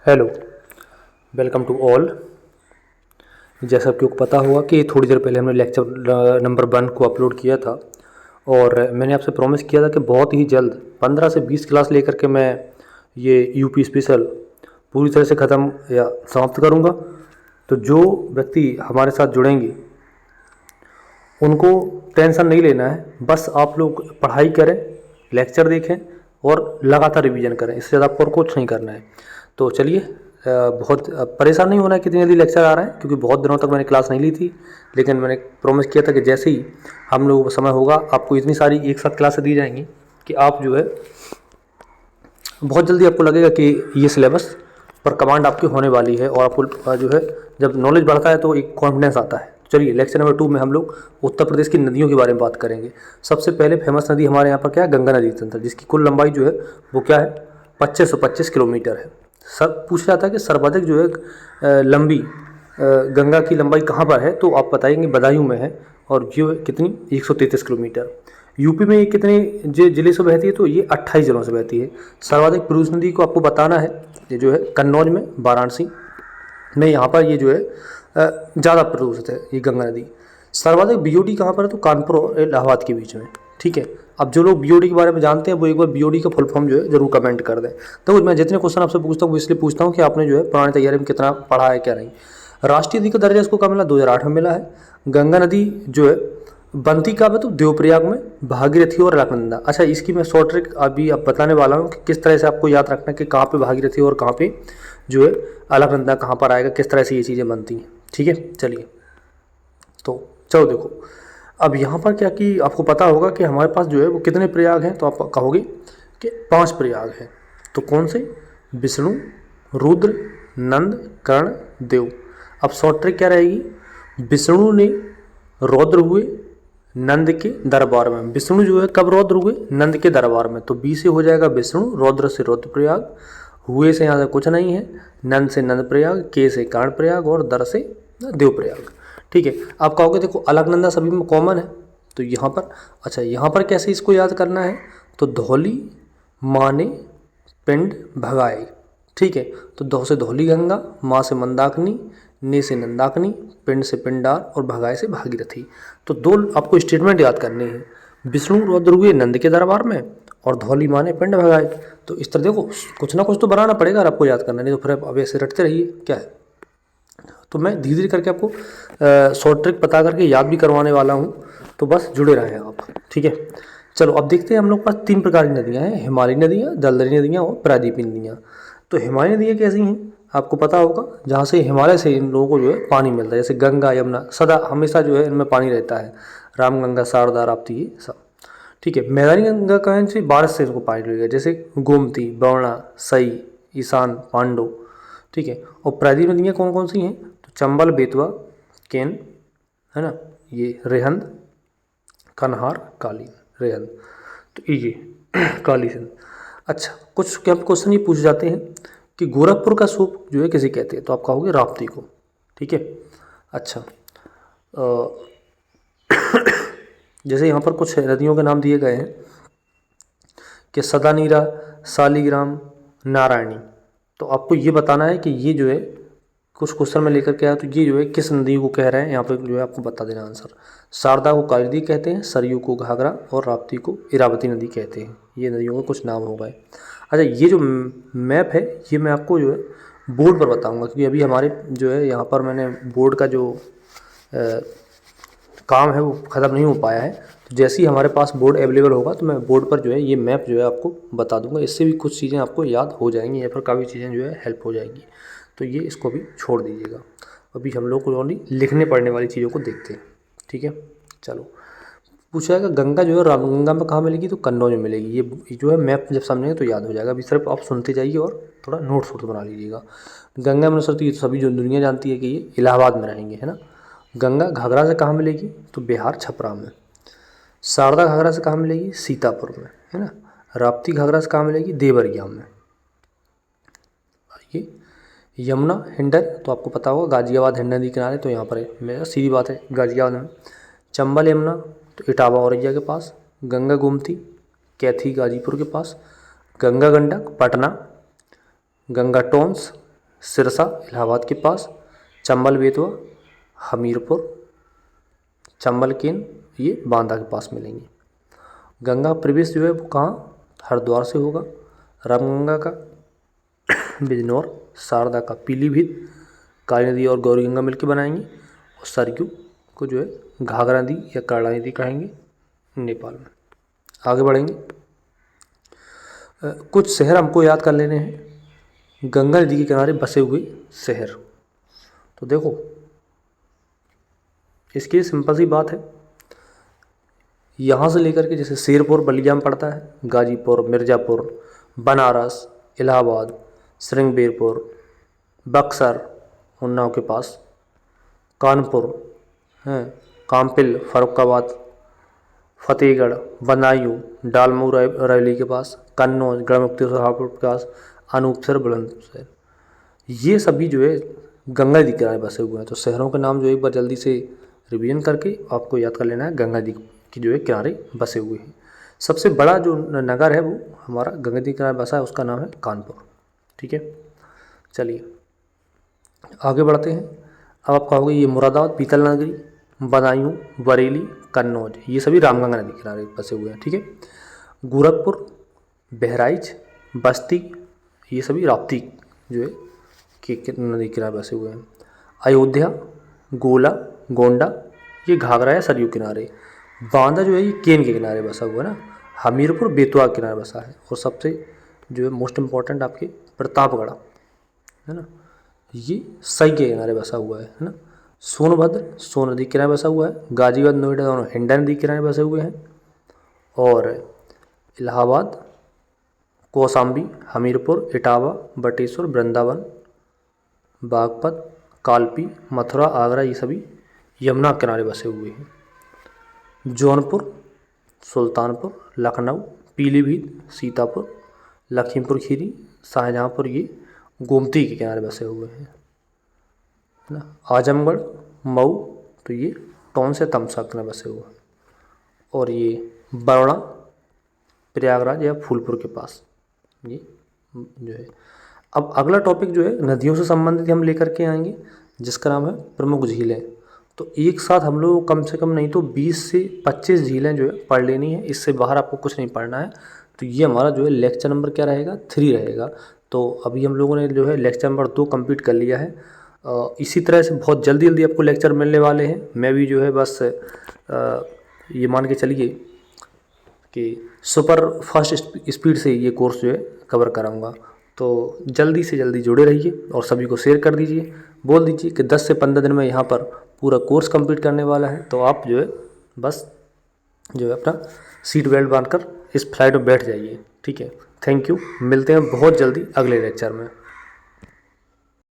Hello, welcome to all. जैसा आपको पता होगा कि थोड़ी देर पहले हमने लेक्चर नंबर 1 को अपलोड किया था और मैंने आपसे प्रॉमिस किया था कि बहुत ही जल्द 15 से 20 क्लास लेकर के मैं ये यूपी स्पेशल पूरी तरह से ख़त्म या समाप्त करूँगा। तो जो व्यक्ति हमारे साथ जुड़ेंगे उनको टेंशन नहीं लेना है, बस आप लोग पढ़ाई करें, लेक्चर देखें और लगातार रिवीजन करें। इससे ज़्यादा आपको और कुछ नहीं करना है। तो चलिए, बहुत परेशान नहीं होना है कितनी जल्दी लेक्चर आ रहे हैं, क्योंकि बहुत दिनों तक मैंने क्लास नहीं ली थी। लेकिन मैंने प्रॉमिस किया था कि जैसे ही हम लोगों को समय होगा आपको इतनी सारी एक साथ क्लासें दी जाएंगी कि आप जो है बहुत जल्दी आपको लगेगा कि ये सिलेबस पर कमांड आपकी होने वाली है और आपको जो है जब नॉलेज बढ़ता है तो एक कॉन्फिडेंस आता है। चलिए, लेक्चर नंबर 2 में हम लोग उत्तर प्रदेश की नदियों के बारे में बात करेंगे। सबसे पहले फेमस नदी हमारे यहाँ पर क्या है? गंगा नदी तंत्र, जिसकी कुल लंबाई जो है वो क्या है? 2525 किलोमीटर है। सब पूछा जाता है कि सर्वाधिक जो है लंबी गंगा की लंबाई कहाँ पर है, तो आप बताएंगे बदायूं में है और ये कितनी? 133 किलोमीटर। यूपी में ये कितने जिले से बहती है? तो ये 28 जिलों से बहती है। सर्वाधिक प्रदूषण नदी को आपको बताना है, ये जो है कन्नौज में, वाराणसी में, यहाँ पर ये जो है ज़्यादा प्रदूषित है ये गंगा नदी। सर्वाधिक बीओडी कहाँ पर है? तो कानपुर और इलाहाबाद के बीच में। ठीक है, अब जो लोग बीओडी के बारे में जानते हैं वो एक बार बीओडी का फुल फॉर्म जो है जरूर कमेंट कर दें। तो मैं जितने क्वेश्चन आपसे पूछता हूँ वो इसलिए पूछता हूँ कि आपने जो है पुरानी तैयारी में कितना पढ़ा है क्या नहीं। राष्ट्रीय नदी का दर्जा इसको कब मिला? 2008 में मिला है। गंगा नदी जो है बनती कब है? तो देवप्रयाग में, भागीरथी और अलकनंदा। अच्छा, इसकी मैं शॉर्ट ट्रिक अभी आप बताने वाला हूँ कि किस तरह से आपको याद रखना है कि कहाँ पे भागीरथी और कहाँ पे जो है अलकनंदा कहाँ पर आएगा, किस तरह से ये चीज़ें बनती हैं। ठीक है, चलिए तो चलो देखो, अब यहाँ पर क्या कि आपको पता होगा कि हमारे पास जो है वो कितने प्रयाग हैं, तो आप कहोगे कि 5 प्रयाग हैं। तो कौन से? विष्णु, रुद्र, नंद, कर्ण, देव। अब शॉर्ट ट्रिक क्या रहेगी? विष्णु ने रौद्र हुए नंद के दरबार में। विष्णु जो है कब रौद्र हुए? नंद के दरबार में। तो बी से हो जाएगा विष्णु, रौद्र से रुद्रप्रयाग, हुए से यहाँ से कुछ नहीं है, नंद से नंद प्रयाग, के से कर्ण प्रयाग और दर से देव प्रयाग। ठीक है, आप कहोगे देखो अलकनंदा सभी में कॉमन है, तो यहाँ पर अच्छा यहाँ पर कैसे इसको याद करना है? तो धौली, माने, पिंड, भगाए। ठीक है, तो धौ से धौली गंगा, माँ से मंदाकिनी, ने से नंदाकिनी, पिंड से पिंडार और भगाए से भागीरथी। तो 2 आपको स्टेटमेंट याद करने हैं। विष्णु रौद्र हुए नंद के दरबार में और धौली माने पिंड भगाए। तो इस तरह देखो कुछ ना कुछ तो बनाना पड़ेगा आपको याद करना, नहीं तो फिर अब ऐसे रटते रहिए क्या है। तो मैं धीरे धीरे करके आपको शॉर्ट ट्रिक बता करके याद भी करवाने वाला हूँ, तो बस जुड़े रहें आप। ठीक है, चलो अब देखते हैं हम लोग पास 3 प्रकार की नदियाँ हैं, हिमालयी नदियाँ, दलदली नदियाँ और प्रायद्वीपीय नदियाँ। तो हिमालयी नदियाँ कैसी हैं? आपको पता होगा जहाँ से हिमालय से इन लोगों को जो है पानी मिलता है, जैसे गंगा, यमुना, सदा हमेशा जो है इनमें पानी रहता है। रामगंगा, शारदा, राप्ती, ये सब। ठीक है, मैदानी गंगा कहाँ से? बारिश से इनको पानी मिलेगा, जैसे गोमती, बर्णा, सई, ईशान, पांडो। ठीक है, और प्रायद्वीपीय नदियाँ कौन कौन सी हैं? तो चंबल, बेतवा, केन, है ना, ये रेहंद, कन्हार, कालीन, रेहंद, तो ये काली सिंध। अच्छा, कुछ क्या क्वेश्चन ये पूछ जाते हैं कि गोरखपुर का सूप जो है किसे कहते हैं? तो आप कहोगे राप्ती को। ठीक है, अच्छा जैसे यहाँ पर कुछ नदियों के नाम दिए गए हैं कि सदानीरा, शालिग्राम, नारायणी। तो आपको ये बताना है कि ये जो है कुछ क्वेश्चन में लेकर के आया, तो ये जो है किस नदी को कह रहे हैं, यहाँ पे जो है आपको बता देना आंसर। शारदा को काली नदी कहते हैं, सरयू को घाघरा और राप्ती को इरावती नदी कहते हैं। ये नदियों के कुछ नाम हो गए। अच्छा, ये जो मैप है ये मैं आपको जो है बोर्ड पर बताऊंगा, क्योंकि अभी हमारे जो है यहाँ पर मैंने बोर्ड का जो काम है वो ख़त्म नहीं हो पाया है। तो जैसे ही हमारे पास बोर्ड अवेलेबल होगा तो मैं बोर्ड पर जो है ये मैप जो है आपको बता दूंगा। इससे भी कुछ चीज़ें आपको याद हो जाएंगी या फिर काफ़ी चीज़ें जो है हेल्प हो जाएंगी। तो ये इसको भी छोड़ दीजिएगा, अभी हम लोग को ओनली लिखने पढ़ने वाली चीज़ों को देखते हैं। ठीक है, चलो पूछा जाएगा गंगा जो है रामगंगा में कहाँ मिलेगी? तो कन्नौज में मिलेगी। ये जो है मैप जब समझेंगे तो याद हो जाएगा। अभी सिर्फ आप सुनते जाइए और थोड़ा नोट्स वोट्स बना लीजिएगा। गंगा यमुना सरस्वती तो सभी जो दुनिया जानती है कि ये इलाहाबाद में रहेंगे, है ना। गंगा घाघरा से कहाँ मिलेगी? तो बिहार, छपरा में। शारदा घाघरा से कहाँ मिलेगी? सीतापुर में, है ना। राप्ती घाघरा से कहाँ मिलेगी? देवरिया में। ये यमुना हिंडन तो आपको पता होगा गाजियाबाद हिंडन नदी किनारे, तो यहाँ पर है, मेरा सीधी बात है गाजियाबाद में। चंबल यमुना तो इटावा औरैया के पास। गंगा गोमती कैथी गाजीपुर के पास। गंगा गंडक पटना। गंगा टोंस सिरसा इलाहाबाद के पास, चंबल बेतवा हमीरपुर, चंबल केन ये बांदा के पास मिलेंगे। गंगा प्रवेश जो है वो कहाँ, हरिद्वार से होगा। रामगंगा का बिजनौर, शारदा का पीलीभीत, काली नदी और गौरी गंगा मिलकर बनाएंगी। और सरयू को जो है घाघरा नदी या करला नदी कहेंगे नेपाल में। आगे बढ़ेंगे, कुछ शहर हमको याद कर लेने हैं गंगा नदी के किनारे बसे हुए शहर। तो देखो इसकी सिंपल सी बात है, यहाँ से लेकर के जैसे शेरपुर बलिया में पड़ता है, गाजीपुर, मिर्ज़ापुर, बनारस, इलाहाबाद, श्रृंगबेरपुर, बक्सर उन्नाव के पास, कानपुर हैं, काम्पिल फर्रुखाबाद, फतेहगढ़, बदायूं, डालमऊ रैली के पास, कन्नौज, गढ़मुक्तेश्वर हापुड़ के पास, अनूपसर बुलंदशहर, ये सभी जो है गंगा नदी के किनारे बसे हुए हैं। तो शहरों के नाम जो एक बार जल्दी से रिवीजन करके आपको याद कर लेना है, गंगा नदी की जो है किनारे बसे हुए हैं। सबसे बड़ा जो नगर है वो हमारा गंगा नदी के किनारे बसा है, उसका नाम है कानपुर। ठीक है, चलिए आगे बढ़ते हैं। अब आप कहोगे ये मुरादाबाद, पीतल नगरी, बदायूं, बरेली, कन्नौज, ये सभी रामगंगा नदी के किनारे बसे हुए हैं। ठीक है, गोरखपुर, बहराइच, बस्ती, ये सभी राप्ती जो है कि नदी किनारे बसे हुए हैं। अयोध्या, गोला, गोंडा, ये घाघरा या सरयू किनारे। बांदा जो है ये केन के किनारे बसा हुआ है ना। हमीरपुर बेतवा के किनारे बसा है। और सबसे जो है मोस्ट इम्पॉर्टेंट आपके प्रतापगढ़ है ना, ये सई के किनारे बसा हुआ है ना। सोनभद्र सोन नदी के किनारे बसा हुआ है। गाजीपुर, नोएडा दोनों हिंडा नदी के किनारे बसे हुए हैं। और इलाहाबाद, कौशाम्बी, हमीरपुर, इटावा, बटेश्वर, वृंदावन, बागपत, कालपी, मथुरा, आगरा, ये सभी यमुना किनारे बसे हुए हैं। जौनपुर, सुल्तानपुर, लखनऊ, पीलीभीत, सीतापुर, लखीमपुर खीरी, शाहजहाँपुर, ये गोमती के किनारे बसे हुए हैं ना। आजमगढ़, मऊ, तो ये टोंक से तमसा के किनारे बसे हुए हैं। और ये बरौना, प्रयागराज या फूलपुर के पास ये जो है। अब अगला टॉपिक जो है नदियों से संबंधित हम लेकर के आएंगे, जिसका नाम है प्रमुख झीलें। तो एक साथ हम लोग कम से कम नहीं तो 20 से 25 झीलें जो है पढ़ लेनी है, इससे बाहर आपको कुछ नहीं पढ़ना है। तो ये हमारा जो है लेक्चर नंबर क्या रहेगा, 3 रहेगा। तो अभी हम लोगों ने जो है लेक्चर नंबर 2 कंप्लीट कर लिया है। इसी तरह से बहुत जल्दी जल्दी आपको लेक्चर मिलने वाले हैं। मैं भी जो है बस ये मान के चलिए कि सुपर फास्ट स्पीड से ये कोर्स जो है कवर कराऊंगा। तो जल्दी से जल्दी जुड़े रहिए और सभी को शेयर कर दीजिए। बोल दीजिए कि 10 से 15 दिन में यहाँ पर पूरा कोर्स कंप्लीट करने वाला है। तो आप जो है बस जो है अपना सीट बेल्ट बांधकर इस फ्लाइट में बैठ जाइए। ठीक है, थैंक यू, मिलते हैं बहुत जल्दी अगले लेक्चर में।